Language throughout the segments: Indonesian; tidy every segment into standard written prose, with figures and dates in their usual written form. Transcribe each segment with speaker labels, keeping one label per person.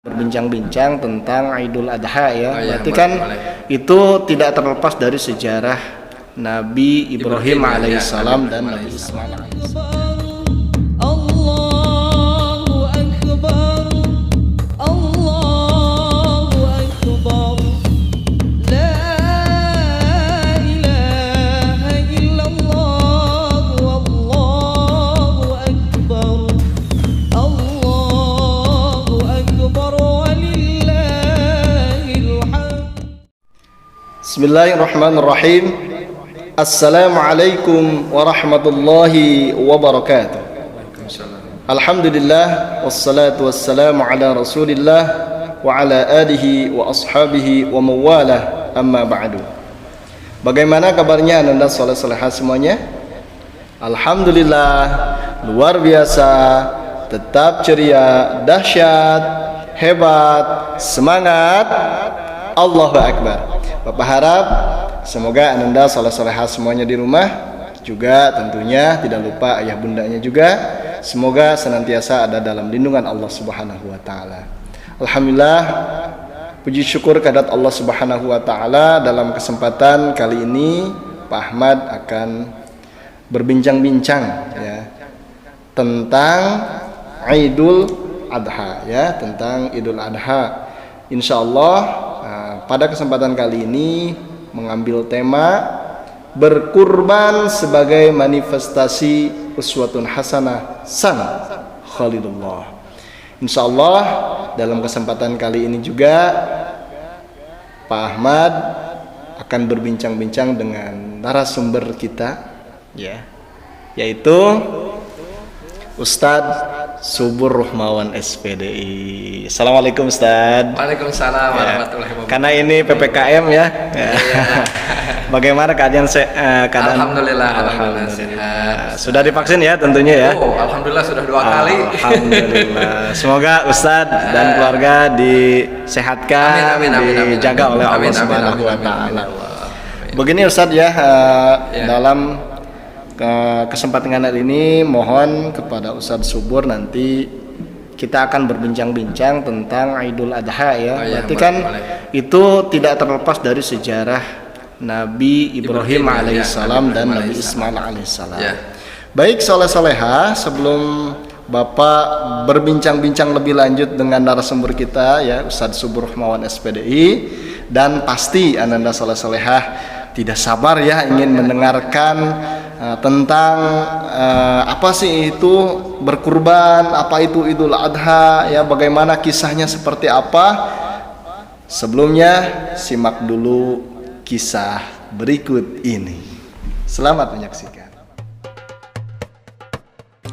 Speaker 1: Berbincang-bincang tentang Idul Adha ya. Berarti
Speaker 2: boleh,
Speaker 1: kan
Speaker 2: boleh.
Speaker 1: itu tidak terlepas dari sejarah Nabi Ibrahim alaihissalam dan Nabi Ismail alaihissalam.
Speaker 3: Allahu Akbar, Allahu Akbar, La ilaha illallah, Allahu Akbar, Allahu Akbar, walillahil hamd.
Speaker 1: Bismillahirrahmanirrahim. Assalamualaikum warahmatullahi wabarakatuh. Alhamdulillah wassalatu wassalamu ala Rasulillah wa ala alihi wa ashabihi wa mawalah, amma ba'du. Bagaimana kabarnya Anda saleh-salehah semuanya? Alhamdulillah, luar biasa, tetap ceria, dahsyat, hebat, semangat. Allahu Akbar. Bapak harap semoga Anda saleh-salehah semuanya di rumah, juga tentunya tidak lupa ayah bundanya juga, semoga senantiasa ada dalam lindungan Allah Subhanahu wa taala. Alhamdulillah, puji syukur kehadirat Allah Subhanahu wa taala, dalam kesempatan kali ini Pak Ahmad akan berbincang-bincang ya tentang Idul Adha ya, tentang Idul Adha. Insyaallah pada kesempatan kali ini mengambil tema berkurban sebagai manifestasi uswatun hasanah sang Khalilullah. Insyaallah dalam kesempatan kali ini juga Pak Ahmad akan berbincang-bincang dengan narasumber kita ya, yaitu Ustadz Subur Ruhmawan SPDI. Assalamualaikum Ustadz.
Speaker 2: Waalaikumsalam warahmatullahi wabarakatuh.
Speaker 1: Karena ini PPKM ya. Bagaimana keadaan keadaan?
Speaker 2: Alhamdulillah sehat.
Speaker 1: Sudah divaksin ya tentunya ya.
Speaker 2: Oh, alhamdulillah sudah 2 kali.
Speaker 1: Alhamdulillah. Semoga Ustadz dan keluarga disehatkan, dijaga oleh Allah Subhanahu wa taala. Begini Ustadz ya, dalam kesempatan kali ini mohon kepada Ustadz Subur, nanti kita akan berbincang-bincang tentang Idul Adha ya. Berarti kan itu tidak terlepas dari sejarah Nabi Ibrahim alaihissalam dan Nabi Ismail alaihissalam. Baik soleh-soleha, sebelum Bapak berbincang-bincang lebih lanjut dengan narasumber kita ya, Ustadz Subur Ruhmawan SPDI, dan pasti Anda soleh-soleha tidak sabar ya ingin mendengarkan tentang apa sih itu berkurban, apa itu Idul Adha ya, bagaimana kisahnya seperti apa. Sebelumnya simak dulu kisah berikut ini. Selamat menyaksikan.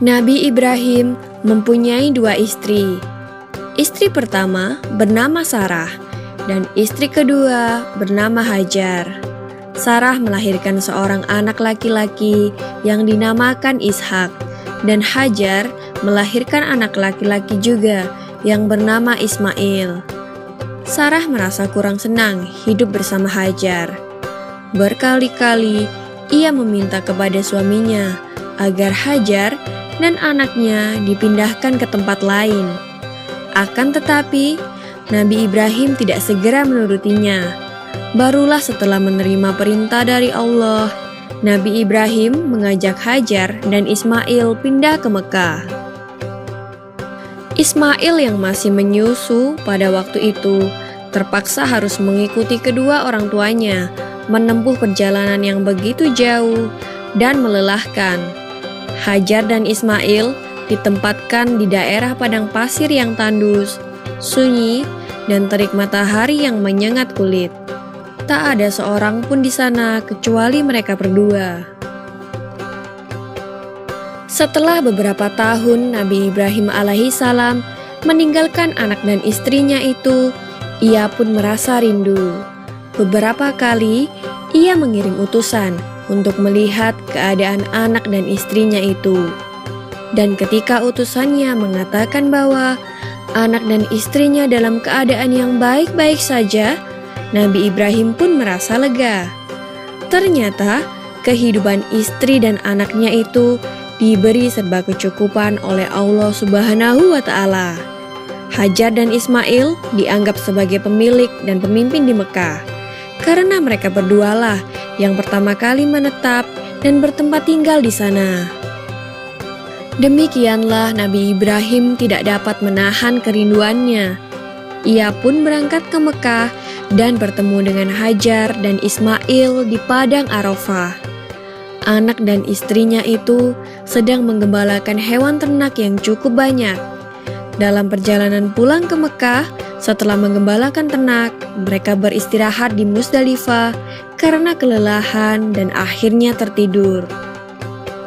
Speaker 4: Nabi Ibrahim mempunyai 2 istri. Istri pertama bernama Sarah dan istri kedua bernama Hajar. Sarah melahirkan seorang anak laki-laki yang dinamakan Ishak, dan Hajar melahirkan anak laki-laki juga yang bernama Ismail. Sarah merasa kurang senang hidup bersama Hajar. Berkali-kali ia meminta kepada suaminya agar Hajar dan anaknya dipindahkan ke tempat lain. Akan tetapi, Nabi Ibrahim tidak segera menurutinya. Barulah setelah menerima perintah dari Allah, Nabi Ibrahim mengajak Hajar dan Ismail pindah ke Mekah. Ismail yang masih menyusu pada waktu itu terpaksa harus mengikuti kedua orang tuanya menempuh perjalanan yang begitu jauh dan melelahkan. Hajar dan Ismail ditempatkan di daerah padang pasir yang tandus, sunyi, dan terik matahari yang menyengat kulit. Tak ada seorang pun di sana kecuali mereka berdua. Setelah beberapa tahun Nabi Ibrahim alaihissalam meninggalkan anak dan istrinya itu, ia pun merasa rindu. Beberapa kali ia mengirim utusan untuk melihat keadaan anak dan istrinya itu. Dan ketika utusannya mengatakan bahwa anak dan istrinya dalam keadaan yang baik-baik saja, Nabi Ibrahim pun merasa lega. Ternyata kehidupan istri dan anaknya itu diberi serba kecukupan oleh Allah Subhanahu wa Ta'ala. Hajar dan Ismail dianggap sebagai pemilik dan pemimpin di Mekah, karena mereka berdualah yang pertama kali menetap dan bertempat tinggal di sana. Demikianlah Nabi Ibrahim tidak dapat menahan kerinduannya. Ia pun berangkat ke Mekah dan bertemu dengan Hajar dan Ismail di padang Arafah. Anak dan istrinya itu sedang menggembalakan hewan ternak yang cukup banyak. Dalam perjalanan pulang ke Mekah, setelah menggembalakan ternak, mereka beristirahat di Musdalifah karena kelelahan dan akhirnya tertidur.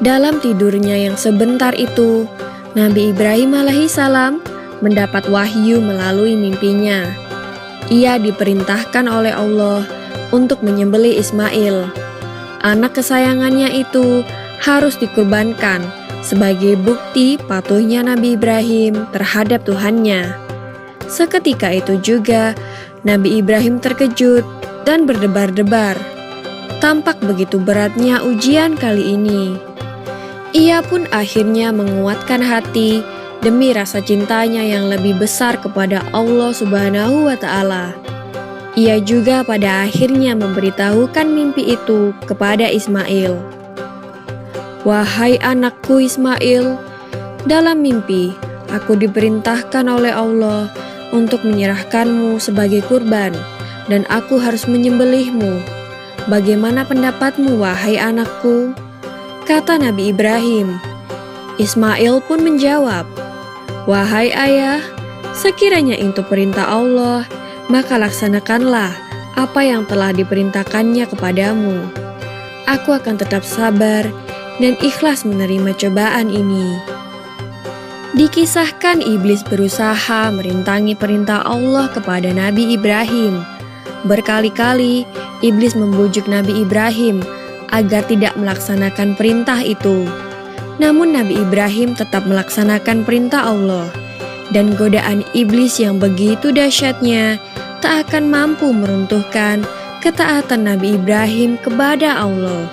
Speaker 4: Dalam tidurnya yang sebentar itu, Nabi Ibrahim alaihissalam mendapat wahyu melalui mimpinya. Ia diperintahkan oleh Allah untuk menyembelih Ismail. Anak kesayangannya itu harus dikurbankan sebagai bukti patuhnya Nabi Ibrahim terhadap Tuhannya. Seketika itu juga Nabi Ibrahim terkejut dan berdebar-debar. Tampak begitu beratnya ujian kali ini. Ia pun akhirnya menguatkan hati demi rasa cintanya yang lebih besar kepada Allah Subhanahu wa Ta'ala. Ia juga pada akhirnya memberitahukan mimpi itu kepada Ismail. "Wahai anakku Ismail, dalam mimpi aku diperintahkan oleh Allah untuk menyerahkanmu sebagai kurban, dan aku harus menyembelihmu. Bagaimana pendapatmu, wahai anakku?" Kata Nabi Ibrahim. Ismail pun menjawab, "Wahai ayah, sekiranya itu perintah Allah, maka laksanakanlah apa yang telah diperintahkannya kepadamu. Aku akan tetap sabar dan ikhlas menerima cobaan ini." Dikisahkan iblis berusaha merintangi perintah Allah kepada Nabi Ibrahim. Berkali-kali iblis membujuk Nabi Ibrahim agar tidak melaksanakan perintah itu. Namun Nabi Ibrahim tetap melaksanakan perintah Allah, dan godaan iblis yang begitu dahsyatnya tak akan mampu meruntuhkan ketaatan Nabi Ibrahim kepada Allah.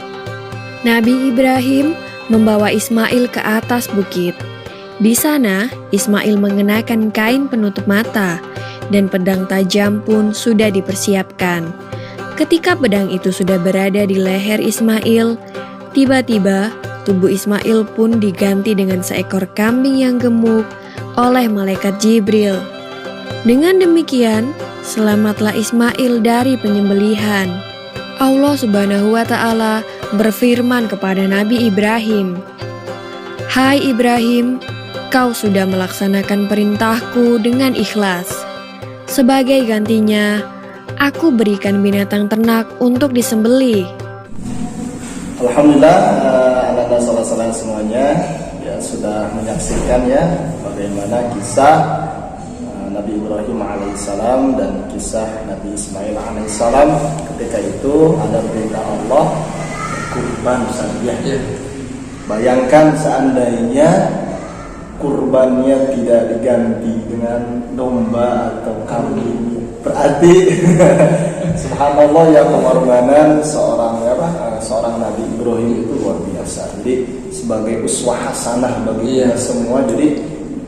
Speaker 4: Nabi Ibrahim membawa Ismail ke atas bukit. Di sana, Ismail mengenakan kain penutup mata, dan pedang tajam pun sudah dipersiapkan. Ketika pedang itu sudah berada di leher Ismail, tiba-tiba tubuh Ismail pun diganti dengan seekor kambing yang gemuk oleh malaikat Jibril. Dengan demikian, selamatlah Ismail dari penyembelihan. Allah Subhanahu wa Ta'ala berfirman kepada Nabi Ibrahim, "Hai Ibrahim, kau sudah melaksanakan perintahku dengan ikhlas. Sebagai gantinya, aku berikan binatang ternak untuk disembelih."
Speaker 1: Alhamdulillah, anak-anak salah-salah semuanya ya sudah menyaksikan ya bagaimana kisah Nabi Ibrahim alaihissalam dan kisah Nabi Ismail alaihissalam. Ketika itu ada perintah Allah kurban saja. Bayangkan seandainya kurbannya tidak diganti dengan domba atau kambing, berarti subhanallah ya, pengorbanan seorang Nabi Ibrahim itu luar biasa. Jadi sebagai uswah hasanah bagi kita semua. Jadi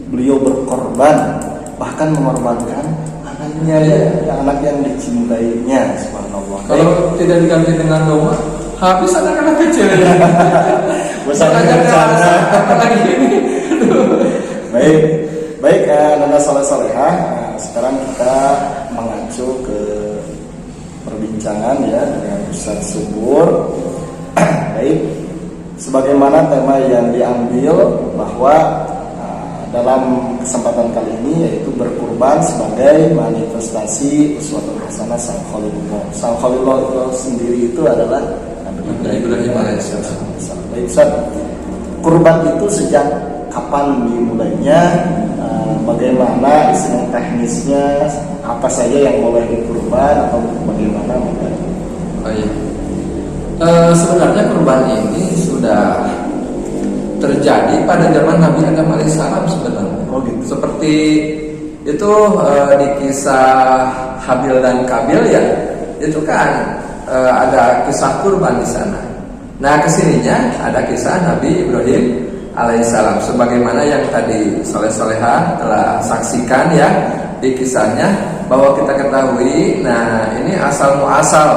Speaker 1: beliau berkorban, bahkan mengorbankan anaknya ya, anak yang dicintainya, subhanallah.
Speaker 2: Kalau tidak diganti dengan domba, habis anak-anak kecil. Apalagi ini.
Speaker 1: Baik, anak saleh-salehah. Sekarang kita mengacu ke perbincangan ya dengan Ustaz Subur. Baik, sebagaimana tema yang diambil bahwa dalam kesempatan kali ini yaitu berkurban sebagai manifestasi uswatun hasanah sang Khalilullah. Sang Khalilullah itu sendiri itu adalah Nabi Ibrahim alaihissalam. Baik, Ustaz, kurban itu sejak kapan dimulainya? Bagaimana istilah teknisnya? Apa saja yang boleh dikurban atau bagaimana?
Speaker 2: Sebenarnya kurban ini sudah terjadi pada zaman Nabi Adam alaihissalam sebenarnya.
Speaker 1: Oh gitu.
Speaker 2: Seperti itu di kisah Habil dan Kabil ya, itu kan ada kisah kurban di sana. Nah kesininya ada kisah Nabi Ibrahim alaihissalam, sebagaimana yang tadi soleh-soleha telah saksikan ya di kisahnya, bahwa kita ketahui, nah ini asal muasal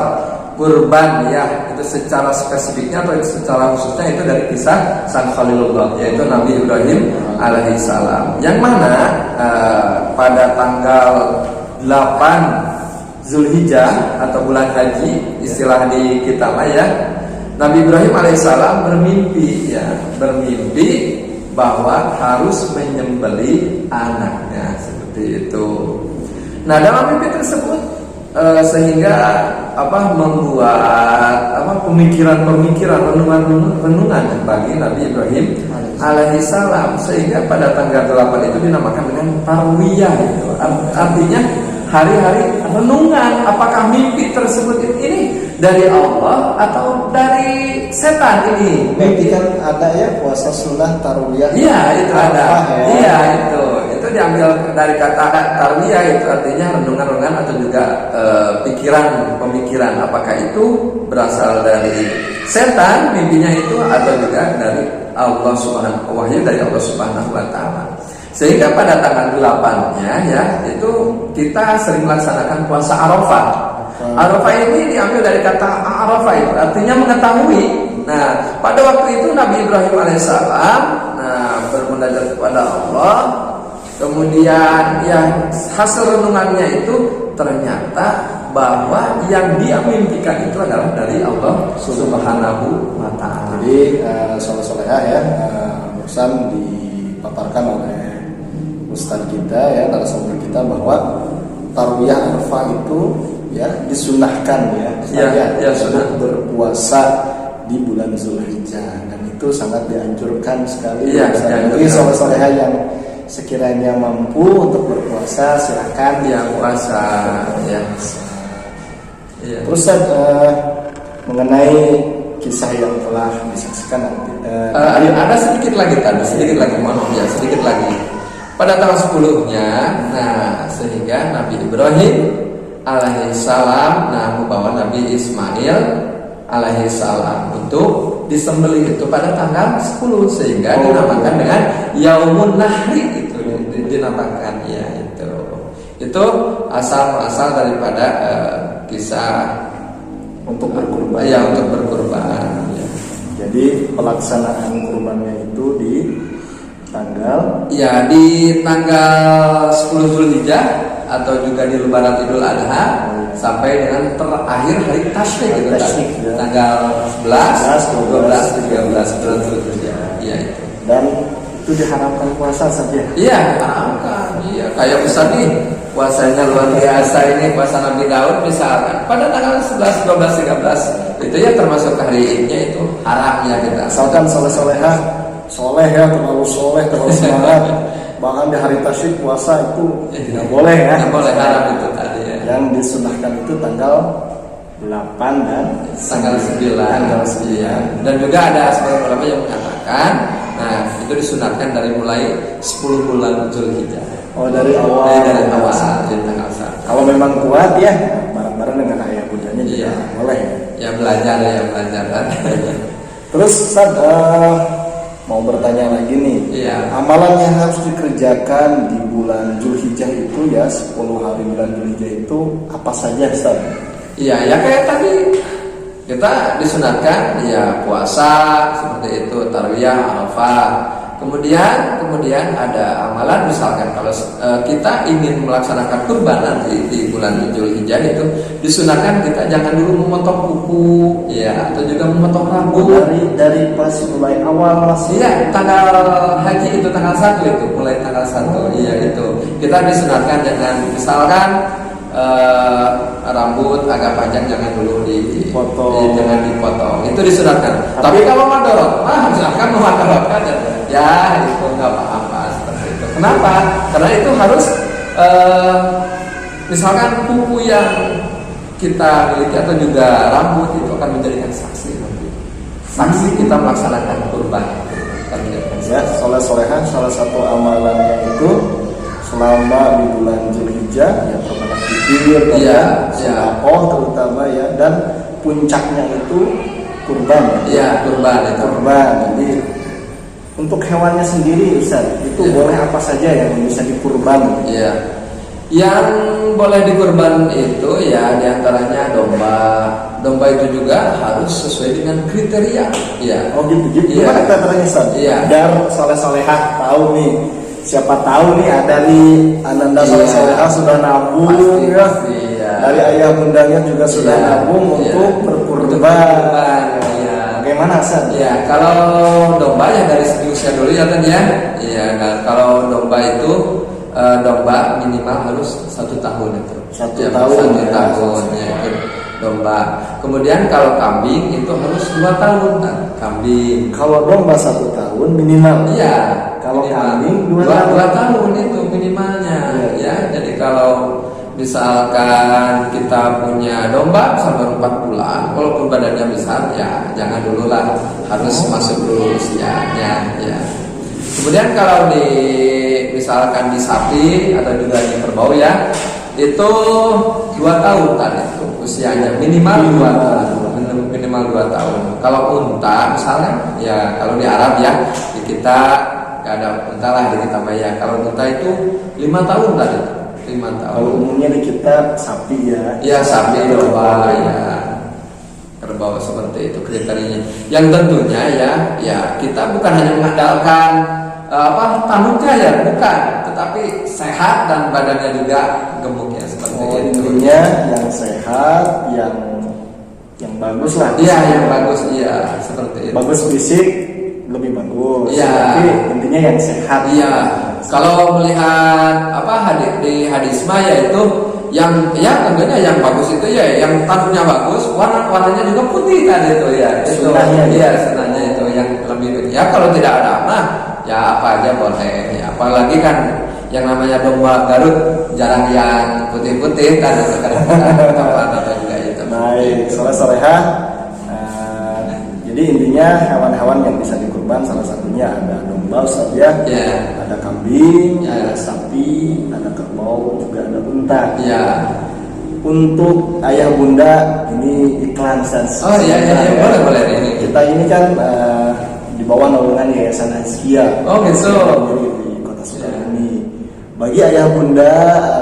Speaker 2: kurban ya, itu secara spesifiknya atau secara khususnya itu dari kisah sang Khalilullah, yaitu Nabi Ibrahim alaihissalam, yang mana pada tanggal 8 Zulhijjah atau bulan haji istilah di kita mah ya, Nabi Ibrahim alaihissalam bermimpi bahwa harus menyembelih anaknya seperti itu. Nah, dalam mimpi tersebut sehingga membuat pemikiran renungan bagi Nabi Ibrahim alaihissalam, sehingga pada tanggal 8 itu dinamakan dengan tarwiyah, itu artinya hari-hari renungan, apakah mimpi tersebut ini dari Allah atau dari setan ini.
Speaker 1: Mimpi kan ada ya puasa sunnah tarwiyah.
Speaker 2: Iya, itu ada.
Speaker 1: Ya.
Speaker 2: Iya, itu diambil dari kata tarwiyah, itu artinya renungan-renungan atau juga pemikiran. Apakah itu berasal dari setan mimpinya itu atau juga dari Allah Subhanahu wahyu dari Allah Subhanahu wa taala. Sehingga pada tanggal 8-nya ya, itu kita sering melaksanakan puasa Arafah. Arafah ini diambil dari kata Arafah, itu artinya mengetahui. Nah, pada waktu itu Nabi Ibrahim alaihissalam bermunajat kepada Allah. Kemudian yang hasil renungannya itu ternyata bahwa yang dia mimpikan itu adalah dari Allah Subhanahu wa taala.
Speaker 1: Jadi soleh-solehah ya, barusan dipaparkan oleh Ustadz kita ya, narasumber kita, bahwa tarwiyah Arafah itu ya disunahkan ya untuk berpuasa di bulan Zulhijjah, dan itu sangat dianjurkan sekali. Jadi soleh-solehah yang sekiranya mampu untuk berpuasa silakan
Speaker 2: puasa ya.
Speaker 1: Terus mengenai kisah yang telah disaksikan nanti
Speaker 2: ada sedikit lagi pada tanggal 10-nya. Nah, sehingga Nabi Ibrahim alaihissalam membawa Nabi Ismail alaihissalam untuk disembelih itu pada tanggal 10, sehingga dinamakan dengan Yaumun Nahri, itu dinamakan ya. Itu asal daripada kisah
Speaker 1: untuk berkurban.
Speaker 2: Ya, untuk berkurban ya.
Speaker 1: Jadi pelaksanaan kurbannya itu di tanggal
Speaker 2: di tanggal 10 Zulhijjah atau juga di Lebaran Idul Adha sampai dengan terakhir hari tasyrik itu
Speaker 1: ya.
Speaker 2: Tanggal 11, 12, 13 Zulhijjah. Iya itu.
Speaker 1: Dan itu diharapkan puasa saja.
Speaker 2: Iya, diharapkan. Iya, kayak Ustaz nih, puasanya luar biasa ini, puasa Nabi Daud misalkan pada tanggal 11, 12, 13 itu ya termasuk hari Idnya, itu haramnya kita.
Speaker 1: Asalkan soleh-solehah, soleh ya, terlalu semangat. Bahkan di hari tasyrik puasa itu nggak boleh ya.
Speaker 2: Nggak boleh, haram itu tadi ya.
Speaker 1: Yang disunahkan itu tanggal 8 dan
Speaker 2: tanggal 9. Dan juga ada sebagian ulama yang mengatakan, itu disunahkan dari mulai 10 bulan Zulhijjah.
Speaker 1: Oh, dari awal.
Speaker 2: Dari awal jadi tanggal 1.
Speaker 1: Kalau memang kuat ya, bareng-bareng dengan ayah bundanya juga boleh.
Speaker 2: Ya belajar.
Speaker 1: Terus Ustaz, mau bertanya lagi nih.
Speaker 2: Iya.
Speaker 1: Amalan yang harus dikerjakan di bulan Zulhijjah itu ya, 10 hari bulan Zulhijjah itu apa saja Ustaz?
Speaker 2: Iya, ya kayak tadi kita disunatkan ya puasa seperti itu, tarwiyah, Arafah. Kemudian ada amalan, misalkan kalau kita ingin melaksanakan kurban nanti di bulan Zulhijjah itu disunahkan kita jangan dulu memotong kuku ya, atau juga memotong rambut
Speaker 1: dari pas mulai awal masih.
Speaker 2: Iya, tanggal haji itu tanggal 1 itu, mulai tanggal 1. Iya itu. Kita disunahkan jangan, misalkan rambut agak panjang jangan dulu jangan dipotong. Itu disunahkan. Tapi kalau madorot, misalkan memadorotkan ya itu nggak apa-apa seperti itu. Kenapa? Karena itu harus misalkan kuku yang kita miliki atau juga rambut itu akan menjadikan saksi nanti. Saksi kita melaksanakan kurban.
Speaker 1: Ya, soleh-solehan salah satu amalannya itu selama di bulan Zulhijjah ya, perbanyak zikir, sedekah terutama ya, dan puncaknya itu kurban.
Speaker 2: Iya, kurban itu.
Speaker 1: Kurban. Jadi Untuk hewannya sendiri Ustaz, itu
Speaker 2: Ya.
Speaker 1: boleh apa saja yang bisa dikurban?
Speaker 2: Iya. Yang boleh dikurban itu ya diantaranya domba. Domba itu juga harus sesuai dengan kriteria. Ya.
Speaker 1: Oh gitu,
Speaker 2: Iya.
Speaker 1: gimana kriteria Ustaz?
Speaker 2: Iya.
Speaker 1: Biar soleh-solehah tahu nih, siapa tahu nih ada nih Ananda
Speaker 2: Iya.
Speaker 1: soleh-solehah sudah nabung
Speaker 2: Pasti,
Speaker 1: ya.
Speaker 2: pasti, ya.
Speaker 1: Dari ayah bundanya juga sudah
Speaker 2: Iya.
Speaker 1: nabung
Speaker 2: Iya.
Speaker 1: untuk
Speaker 2: Untuk
Speaker 1: berkurban.
Speaker 2: ya.
Speaker 1: Bagaimana Ustaz?
Speaker 2: Ya, kalau domba ya dari segi usia dulu ya kan ya. Iya, nah, kalau domba itu domba minimal harus 1 tahun itu.
Speaker 1: Satu
Speaker 2: Ya,
Speaker 1: tahun,
Speaker 2: 1
Speaker 1: ya.
Speaker 2: tahun ya, itu domba. Kemudian kalau kambing itu harus 2 tahun kan, kambing.
Speaker 1: Kalau domba 1 tahun minimal.
Speaker 2: Iya.
Speaker 1: Kalau
Speaker 2: minimal.
Speaker 1: kambing 2
Speaker 2: dua
Speaker 1: tahun.
Speaker 2: tahun itu minimalnya.
Speaker 1: Iya.
Speaker 2: Ya, jadi kalau misalkan kita punya domba sampai 4 bulan, walaupun badannya besar, ya jangan dulu lah, harus masuk dulu usianya. Ya. Kemudian kalau misalkan di sapi atau juga di kerbau ya, itu 2 tahun tadi itu usianya minimal 2 tahun, minimal 2 tahun. Kalau unta misalnya, ya kalau di Arab ya, di kita nggak ada unta lah di kita ya. Kalau unta itu 5 tahun tadi, 5 tahun.
Speaker 1: Kalau umumnya di kita sapi ya.
Speaker 2: Ya sapi, domba, ya kerbau seperti itu kriterianya. Yang tentunya ya kita bukan hanya mengandalkan tanduknya ya, bukan, tetapi sehat dan badannya juga gemuk ya seperti itu.
Speaker 1: Intinya yang sehat, yang bagus lah.
Speaker 2: Iya, yang bagus, iya seperti itu.
Speaker 1: Bagus fisik lebih bagus.
Speaker 2: Iya.
Speaker 1: Tapi intinya yang sehat.
Speaker 2: Iya. Kalau melihat di hadis mah yaitu yang ya tentunya yang bagus itu ya yang tanduknya bagus, warnanya juga putih kan itu ya. Itu
Speaker 1: Sunahnya.
Speaker 2: iya sunahnya itu yang lebih ya kalau tidak ada mah ya apa aja boleh ya, apalagi kan yang namanya domba Garut jarang yang putih-putih kan kadang-kadang atau juga itu.
Speaker 1: Baik, soleh-solehah. Jadi intinya hewan-hewan yang bisa dikurban salah satunya ada domba Ustaz ya.
Speaker 2: Ya.
Speaker 1: Ada kambing,
Speaker 2: Ya.
Speaker 1: ada sapi, ada kerbau, juga ada unta.
Speaker 2: Ya.
Speaker 1: Untuk ayah bunda ini iklan Ustaz.
Speaker 2: Oh iya boleh ini.
Speaker 1: Kita ini kan di bawah naungan Yayasan Azkia.
Speaker 2: Oh gitu.
Speaker 1: Di Kota Sukabumi. Bagi ayah bunda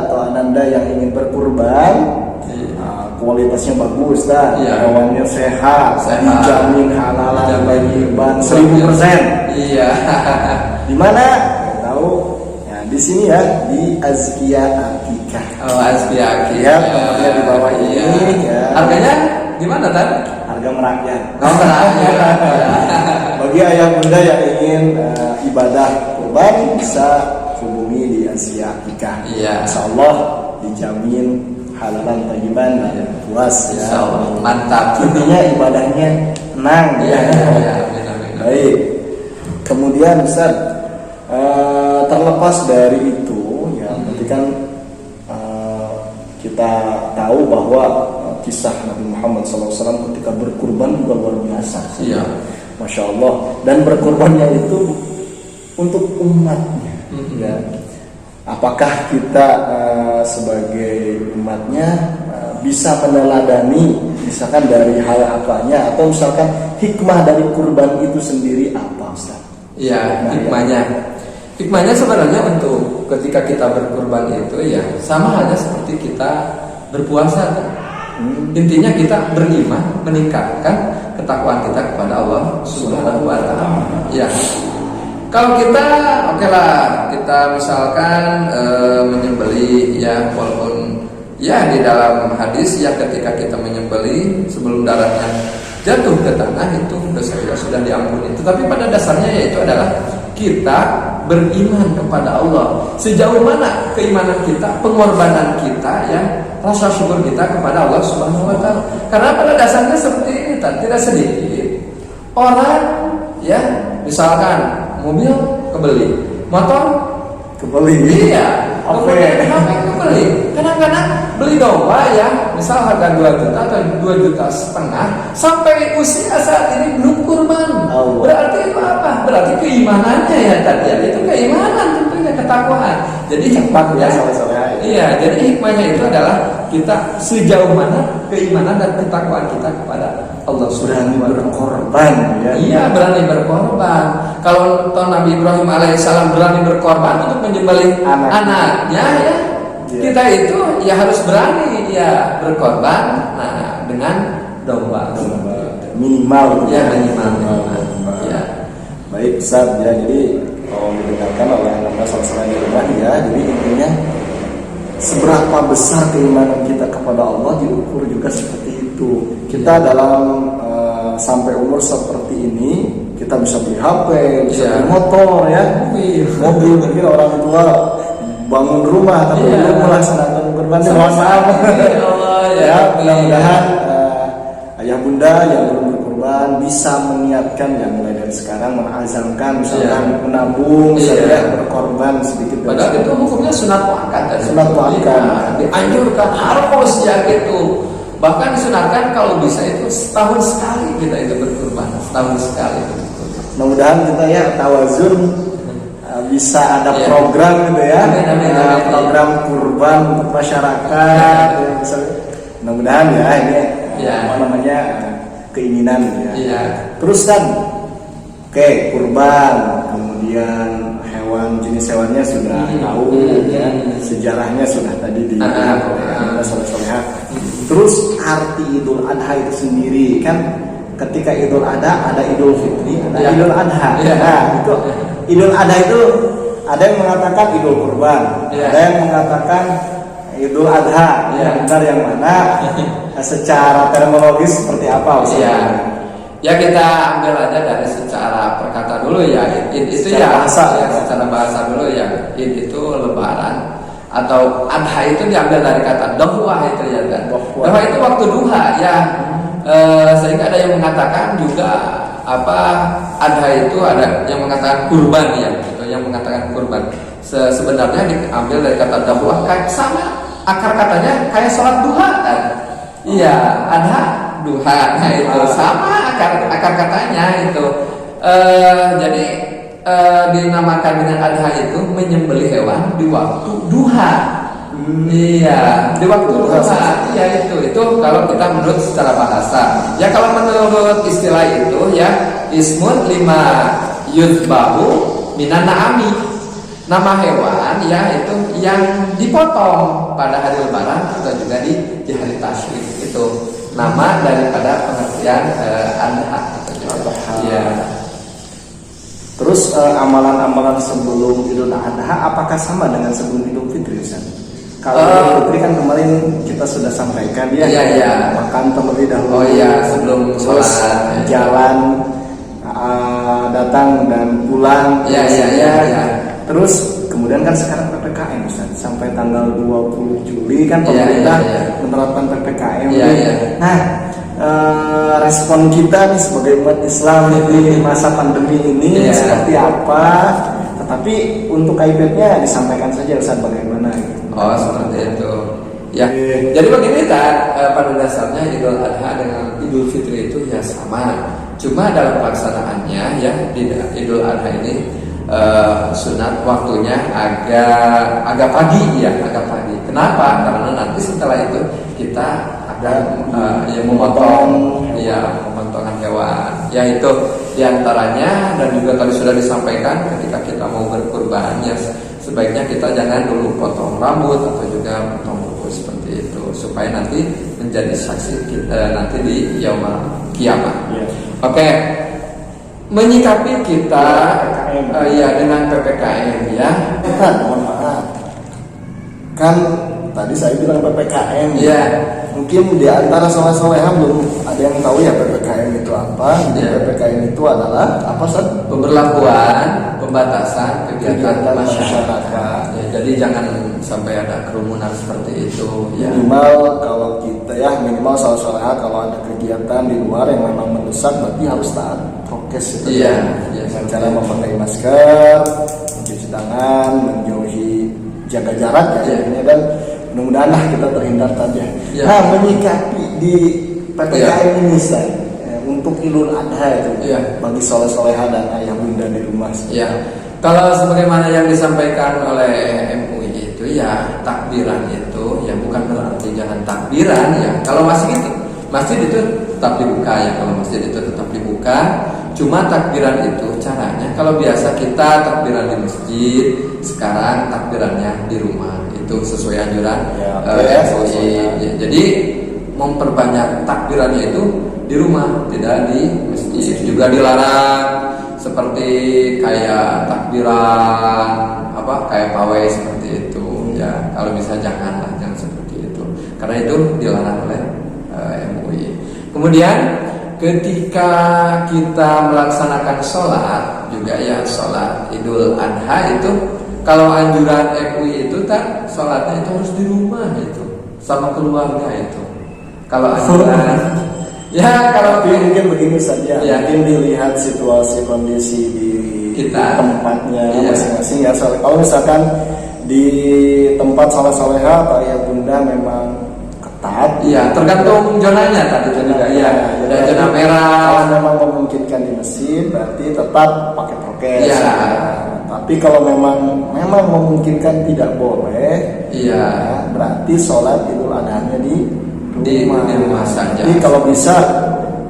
Speaker 1: atau ananda yang ingin berkurban, kualitasnya bagus,
Speaker 2: Iya.
Speaker 1: hewannya sehat,
Speaker 2: Sehat.
Speaker 1: dijamin halalan
Speaker 2: Dijamin.
Speaker 1: bayyiban 1000%.
Speaker 2: Iya.
Speaker 1: Di mana? Tahu? Ya, di sini ya di Azkia Akikah.
Speaker 2: Oh Azkiaki.
Speaker 1: Ya, tempatnya di bawah ini, ya.
Speaker 2: Harganya gimana tadi?
Speaker 1: Harga merakyat.
Speaker 2: Oh merakyat.
Speaker 1: Bagi ayah bunda yang ingin ibadah kurban bisa hubungi di Azkia Akikah.
Speaker 2: Iya.
Speaker 1: Insya Allah dijamin halalan thayyiban dan puas ya.
Speaker 2: Insya Allah mantap.
Speaker 1: Intinya ibadahnya tenang
Speaker 2: Iya.
Speaker 1: ya.
Speaker 2: Amin.
Speaker 1: Baik. Kemudian Ustaz, terlepas dari itu ya, berarti kan kita tahu bahwa kisah Nabi Muhammad SAW ketika berkurban juga luar biasa.
Speaker 2: Iya.
Speaker 1: Masya Allah. Dan berkurbannya itu untuk umatnya. Ya. Apakah kita sebagai umatnya bisa meneladani misalkan dari hal apanya atau misalkan hikmah dari kurban itu sendiri apa Ustaz?
Speaker 2: Iya, hikmahnya sebenarnya untuk ketika kita berkurban itu ya sama halnya seperti kita berpuasa kan? Intinya kita beriman, meningkatkan ketakwaan kita kepada Allah Subhanahu wa taala. Ya. Kalau kita oke lah, kita misalkan menyembelih ya walaupun ya di dalam hadis ya ketika kita menyembelih sebelum darahnya jatuh ke tanah itu dosa kita sudah diampuni. Tetapi pada dasarnya yaitu adalah kita beriman kepada Allah. Sejauh mana keimanan kita, pengorbanan kita ya, rasa syukur kita kepada Allah Subhanahu wa taala. Karena pada dasarnya seperti ini tidak sedikit orang ya misalkan mobil kebeli, motor
Speaker 1: Kebeli.
Speaker 2: iya, kemudian HP kebeli. Kadang-kadang beli domba ya, misal harga 2 juta atau 2,5 juta, sampai usia saat ini belum kurban.
Speaker 1: Allah.
Speaker 2: Berarti itu apa? Berarti keimanannya ya tadi ya, itu keimanan tentunya kan. ketakwaan. Jadi
Speaker 1: ya
Speaker 2: hikmahnya,
Speaker 1: soleh-soleh.
Speaker 2: iya, jadi hikmahnya itu adalah kita sejauh mana keimanan dan ketakwaan kita kepada Allah
Speaker 1: Berani
Speaker 2: Subhanahu wa Ta'ala.
Speaker 1: berkorban ya.
Speaker 2: Iya, berani berkorban. Kalau Nabi Ibrahim alaihissalam berani berkorban untuk menyembelih anaknya, ya, kita itu ya harus berani ya berkorban. Nah, dengan domba.
Speaker 1: Minimal
Speaker 2: Ya, minimal. Ya.
Speaker 1: Baik Ustaz ya, jadi kalau didengarkan oleh anak saudara di rumah ya, jadi intinya seberapa besar keimanan kita kepada Allah diukur juga seperti itu. Kita dalam sampai umur seperti ini kita bisa beli HP, bisa beli motor ya, mobil mungkin orang tua bangun rumah tapi belum melaksanakan kurban. Mohon maaf ya, mudah-mudahan ayah bunda yang belum berkurban bisa mengingatkan ya, mulai dari sekarang mengazamkan misalkan menabung, misalnya berkorban sedikit.
Speaker 2: Padahal itu hukumnya sunat muakkad.
Speaker 1: Sunat muakkad.
Speaker 2: Dianjurkan harus ya gitu. Bahkan disunatkan kalau bisa itu setahun sekali kita itu berkurban, setahun sekali.
Speaker 1: Mudah-mudahan kita ya tawazun bisa ada program gitu ya, program kurban untuk masyarakat. Mudah-mudahan ya ini apa namanya keinginan ya. Terus kan, oke, kurban, kemudian hewan jenis hewannya sudah tahu ya, sejarahnya sudah tadi di soleh-soleha. Terus arti Idul Adha itu sendiri kan, ketika Idul Adha ada Idul Fitri, ada Idul Adha. Nah itu Idul Adha itu ada yang mengatakan Idul Kurban, ada yang mengatakan Idul Adha. Yang benar yang mana? Secara terminologis seperti apa?
Speaker 2: Ya kita ambil aja dari secara perkata dulu ya. Id itu
Speaker 1: secara bahasa,
Speaker 2: secara bahasa dulu ya. Id itu Lebaran, atau Adha itu diambil dari kata dohwah itu ya kan. Dohwah itu waktu duha ya. Sehingga ada yang mengatakan juga apa Adha itu ada yang mengatakan kurban ya, gitu, yang mengatakan kurban. Sebenarnya diambil dari kata dohwah, kayak sama akar katanya kayak sholat duha kan. Iya, Adha duha, nah itu sama akar katanya itu. Jadi dinamakan dengan Adha itu menyembelih hewan di waktu duha. Iya, di waktu duha. Iya itu kalau kita menurut secara bahasa. Ya kalau menurut istilah itu ya ismun lima yudbahu minan na'ami. Nama hewan ya itu yang dipotong pada hari Lebaran atau juga di hari Tasyrik, itu nama daripada pengertian Adha atau juga ya.
Speaker 1: Terus amalan-amalan sebelum Idul Adha apakah sama dengan sebelum Idul Fitri Ustaz? Kalau Idul Fitri kan kemarin kita sudah sampaikan ya, makan terlebih dahulu.
Speaker 2: Sebelum sholat
Speaker 1: jalan datang dan pulang. Terus kemudian kan sekarang PPKM Ustaz, sampai tanggal 20 Juli kan pemerintah menerapkan PPKM. Nah, respon kita nih sebagai umat Islam di masa pandemi ini seperti apa? Tetapi untuk kaitannya disampaikan saja Ustaz bagaimana gitu.
Speaker 2: Oh, seperti itu. Ya. Jadi begini pada dasarnya Idul Adha dengan Idul Fitri itu ya sama. Cuma dalam pelaksanaannya ya di Idul Adha ini sunat waktunya agak pagi ya, agak pagi. Kenapa? Karena nanti setelah itu kita akan pemotongan hewan. Ya itu diantaranya, dan juga tadi sudah disampaikan ketika kita mau berkurban ya sebaiknya kita jangan dulu potong rambut atau juga potong kuku seperti itu, supaya nanti menjadi saksi kita nanti di yaumul kiamah. Oke. Menyikapi kita dengan PPKM ya.
Speaker 1: Mohon maaf. Kan tadi saya bilang PPKM. Mungkin di antara soleh-soleha belum ada yang tahu ya PPKM itu apa. PPKM itu adalah apa Ustaz?
Speaker 2: Pemberlakuan pembatasan kegiatan masyarakat. Jadi jangan sampai ada kerumunan seperti itu.
Speaker 1: Minimal kalau kita minimal soleh-soleha kalau ada kegiatan di luar yang memang mendesak berarti harus taat prokes itu. Dengan cara memakai masker, mencuci tangan, menjauhi, jaga jarak dan mudah-mudahan kita terhindar tadi. Nah, menyikapi di PPKM ini untuk Idul Adha itu bagi soleh-soleha dan ayah bunda di rumah.
Speaker 2: Kalau sebagaimana yang disampaikan oleh MUI itu ya takbiran itu ya bukan berarti jangan takbiran ya. Kalau masih gitu, masjid itu tetap dibuka ya. Kalau masjid itu tetap dibuka. Cuma takbiran itu caranya kalau biasa kita takbiran di masjid, sekarang takbirannya di rumah. Itu sesuai anjuran MUI. Ya, jadi memperbanyak takbirannya itu di rumah, tidak di masjid. Juga dilarang seperti kayak takbiran kayak pawai seperti itu ya. Kalau bisa jangan seperti itu, karena itu dilarang oleh MUI. Kemudian ketika kita melaksanakan sholat juga ya, sholat Idul Adha itu kalau anjuran MUI itu kan sholatnya itu harus di rumah itu sama keluarga itu. Kalau anjuran ya kalau
Speaker 1: mungkin begini saja,
Speaker 2: ya,
Speaker 1: mungkin dilihat situasi kondisi di
Speaker 2: kita
Speaker 1: tempatnya
Speaker 2: ya,
Speaker 1: masing-masing ya. Kalau misalkan di tempat soleh-soleha atau ayah bunda memang ketat,
Speaker 2: iya tergantung zonanya tadi juga ya. Ada zona merah.
Speaker 1: Kalau memang memungkinkan di masjid berarti tetap pakai prokes.
Speaker 2: Ya.
Speaker 1: Tapi kalau memang memungkinkan tidak boleh,
Speaker 2: iya,
Speaker 1: berarti sholat Idul Adha-nya di
Speaker 2: rumah saja.
Speaker 1: Jadi kalau bisa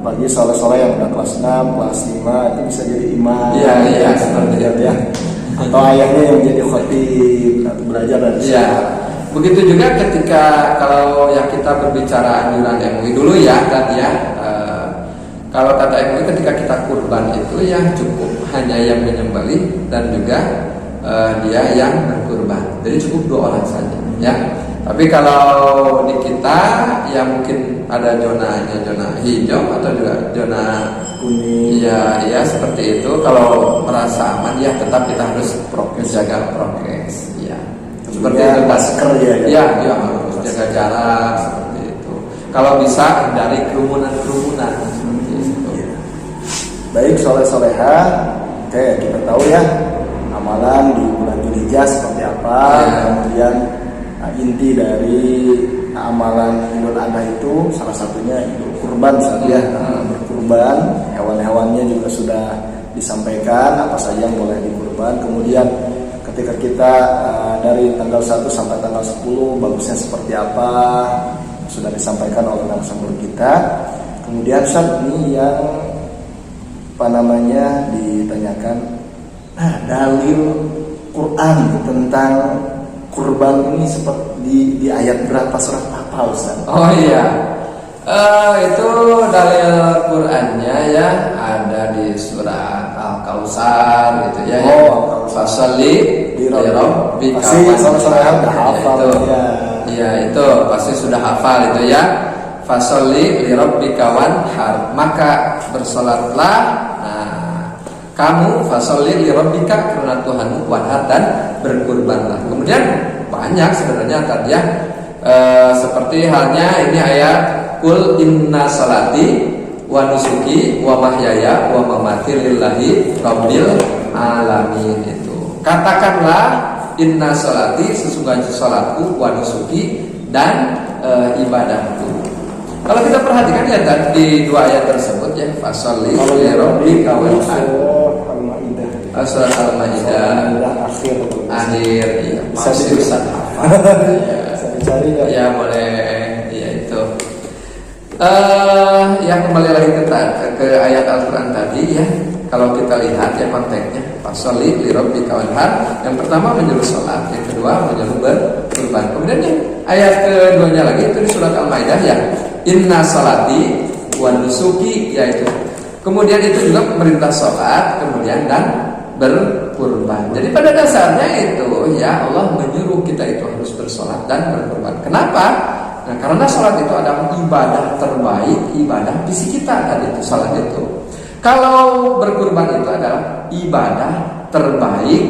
Speaker 1: bagi soleh-soleh yang udah kelas 6, kelas 5 itu bisa jadi imam.
Speaker 2: Iya seperti itu
Speaker 1: ya. Atau ayahnya yang jadi khatib atau belajar dari situ.
Speaker 2: Iya. Begitu juga ketika kalau ya kita berbicara anjuran MUI dulu ya tadi ya. Kalau kata MUI ketika kita kurban itu ya cukup hanya yang menyembelih dan juga dia yang berkurban. Jadi cukup 2 orang saja ya. Tapi kalau di kita ya mungkin ada zona hijau atau juga zona kuning. Iya seperti itu. Kalau merasa aman ya tetap kita harus menjaga prokes. Ya. Seperti itu
Speaker 1: masker ya.
Speaker 2: Iya harus jaga jarak seperti itu. Kalau bisa dari kerumunan seperti itu.
Speaker 1: Baik soleh-soleha, oke kita tahu ya amalan di bulan Dzulhijjah seperti apa. Kemudian inti dari amalan Idul Adha itu salah satunya Idul Kurban saja, berkurban. Hewan-hewannya juga sudah disampaikan apa saja yang boleh dikurban. Kemudian ketika kita dari tanggal 1 sampai tanggal 10 bagusnya seperti apa sudah disampaikan oleh narasumber kita. Kemudian saat ini yang ditanyakan dalil Quran tentang kurban ini seperti di ayat berapa surat apa Ustaz?
Speaker 2: Oh iya, itu dalil Qurannya ya ada di surat Al-Kautsar gitu ya. Fasalli li rabbika wanhar. Iya itu pasti sudah hafal itu ya. Fasalli li rabbika wanhar, maka bersolatlah kamu fasalli li rabbika karena Tuhanmu wanhar dan berkurbanlah. Kemudian banyak sebenarnya tadi ya seperti halnya ini ayat kul inna salati wa nusuki wa mahyaya wa mamati lillahi rabbil alamin. Itu katakanlah inna salati sesungguhnya salatku wa nusuki dan ibadahku. Kalau kita perhatikan ya di 2 ayat tersebut ya fasalli li rabbika wanhar. Surat Al-Maidah akhir ya, masih bisa hafal.
Speaker 1: Bisa dicari ya.
Speaker 2: Ya boleh ya itu. Ya kembali lagi ke ayat Al-Quran tadi ya. Kalau kita lihat ya konteksnya fasalli li rabbika wanhar. Yang pertama menyuruh sholat, yang kedua menyuruh berkurban. Kemudian yang ayat keduanya lagi itu di surat Al-Maidah ya inna salati wa nusuki, yaitu kemudian itu juga perintah sholat kemudian dan berkurban. Jadi pada dasarnya itu ya Allah menyuruh kita itu harus bersolat dan berkurban. Kenapa? Nah karena sholat itu adalah ibadah terbaik, ibadah fisik kita tadi itu sholat itu. Kalau berkurban itu adalah ibadah terbaik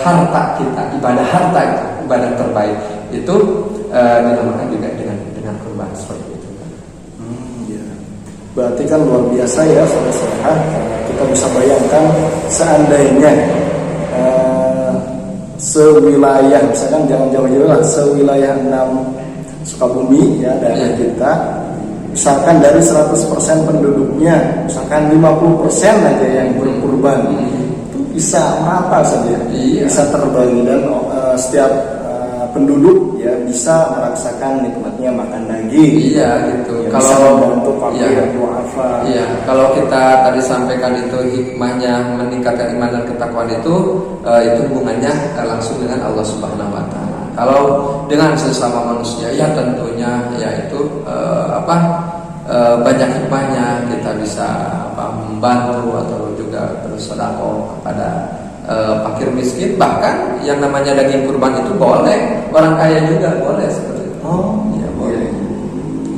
Speaker 2: harta kita, ibadah harta itu ibadah terbaik itu dinamakan juga dengan kurban seperti itu.
Speaker 1: Berarti kan luar biasa ya saudara-saudara. Kita bisa bayangkan seandainya sewilayah, misalkan jangan jauh-jauh lah, sewilayah 6 Sukabumi ya daerah kita, misalkan dari 100% penduduknya, misalkan 50% aja yang berkurban, itu bisa merata saja,
Speaker 2: Iya.
Speaker 1: bisa terbagi dan setiap penduduk ya bisa merasakan nikmatnya makan daging.
Speaker 2: Iya gitu.
Speaker 1: Ya, bisa membantu fakir
Speaker 2: iya.
Speaker 1: duafa.
Speaker 2: Iya, kalau kita tadi sampaikan itu hikmahnya meningkatkan iman dan ketakwaan itu hubungannya langsung dengan Allah Subhanahu Wa Taala. Kalau dengan sesama manusia ya tentunya yaitu banyak hikmahnya, kita bisa membantu atau juga bersedekah kepada fakir miskin, bahkan yang namanya daging kurban itu boleh, orang kaya juga boleh seperti itu.
Speaker 1: Oh,
Speaker 2: iya boleh.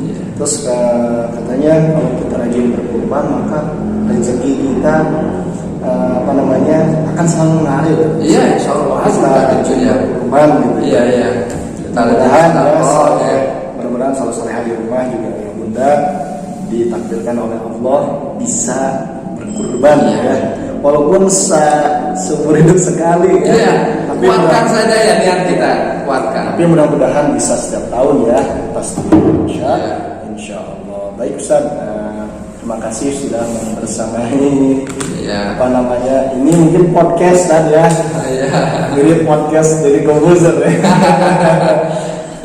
Speaker 2: Iya.
Speaker 1: Terus katanya kalau kita rajin berkurban maka rezeki kita akan selalu mengalir.
Speaker 2: Iya, insya Allah
Speaker 1: Kita rajin
Speaker 2: ya.
Speaker 1: berkurban gitu.
Speaker 2: Iya iya. Kita
Speaker 1: Mudah-mudahan
Speaker 2: ya.
Speaker 1: mudah-mudahan selalu solehah di rumah juga yang bunda ditakdirkan oleh Allah bisa berkurban
Speaker 2: Iya.
Speaker 1: ya. Walaupun seumur hidup sekali ya.
Speaker 2: Iya.
Speaker 1: Tapi
Speaker 2: Kuatkan saja ya niat kita, kuatkan.
Speaker 1: Tapi mudah-mudahan bisa setiap tahun ya, pasti
Speaker 2: Iya.
Speaker 1: insya Allah. Baik Ustaz, terima kasih sudah bersamai.
Speaker 2: Iya.
Speaker 1: Ini mungkin podcast tadi ya.
Speaker 2: Iya.
Speaker 1: Jadi podcast dari komposer ya.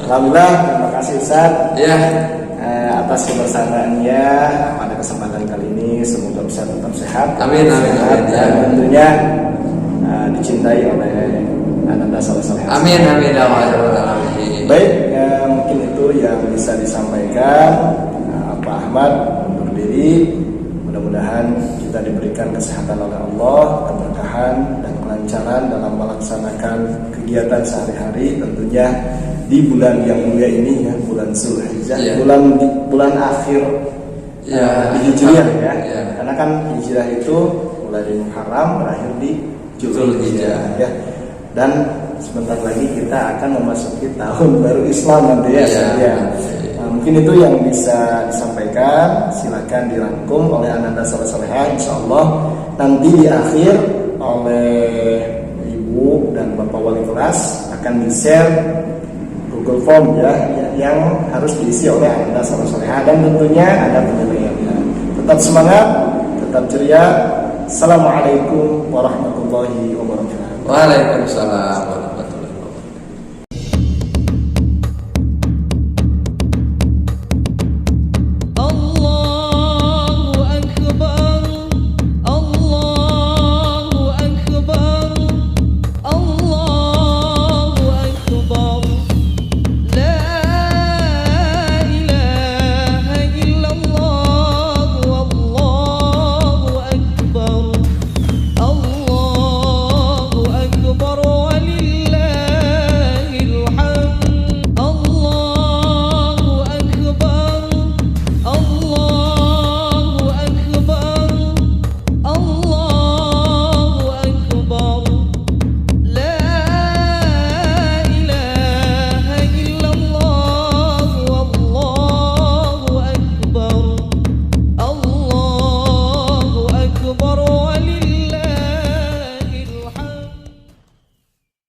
Speaker 1: Alhamdulillah, terima kasih Ustaz
Speaker 2: Iya.
Speaker 1: atas kebersamaannya pada kesempatan kali ini. Semoga bisa tetap sehat.
Speaker 2: Amin, amin,
Speaker 1: Sehat,
Speaker 2: amin,
Speaker 1: dan
Speaker 2: ya.
Speaker 1: tentunya dicintai oleh Ananda Soleh.
Speaker 2: Amin amin ya rabbal alamin.
Speaker 1: Baik, mungkin itu yang bisa disampaikan. Pak Ahmad undur diri. Mudah-mudahan kita diberikan kesehatan oleh Allah, keberkahan dan kelancaran dalam melaksanakan kegiatan sehari-hari, tentunya di bulan yang mulia ini ya, bulan Zulhijjah,
Speaker 2: Iya.
Speaker 1: bulan akhir
Speaker 2: Iya.
Speaker 1: di Hijriah ya.
Speaker 2: Iya.
Speaker 1: Karena kan Hijriah itu mulai di Muharram berakhir di
Speaker 2: Zulhijjah.
Speaker 1: ya. Dan sebentar lagi kita akan memasuki tahun baru Islam nanti ya.
Speaker 2: Iya.
Speaker 1: Ya. Nah, mungkin itu yang bisa disampaikan. Silakan dirangkum oleh Ananda Soleh-Solehah. Insyaallah nanti di akhir oleh Ibu dan Bapak Wali kelas akan di-share Google Form ya yang harus diisi oleh Ananda Soleh-Solehah, dan tentunya ada penilaiannya. Tetap semangat, tetap ceria. Assalamualaikum warahmatullahi wabarakatuh.
Speaker 2: Waalaikumsalam